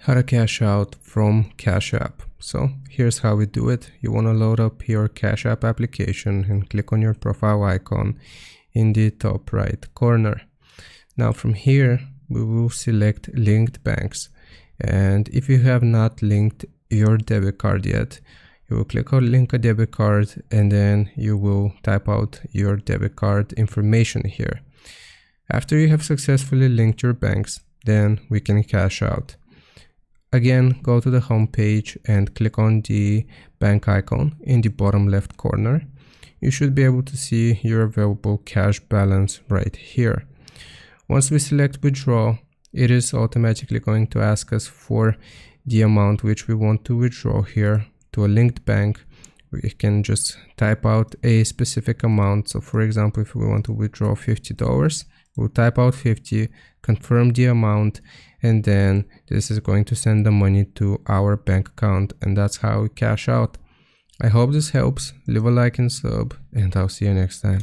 How to cash out from Cash App. So here's how we do it. You want to load up your Cash App application and click on your profile icon in the top right corner. Now from here, we will select linked banks. And if you have not linked your debit card yet, you will click on link a debit card and then you will type out your debit card information here. After you have successfully linked your banks, then we can cash out. Again, go to the home page and click on the bank icon in the bottom left corner. You should be able to see your available cash balance right here. Once we select withdraw, it is automatically going to ask us for the amount which we want to withdraw here to a linked bank. We can just type out a specific amount. So for example, if we want to withdraw $50, we'll type out 50, confirm the amount, and then this is going to send the money to our bank account, and that's how we cash out. I hope this helps. Leave a like and sub, and I'll see you next time.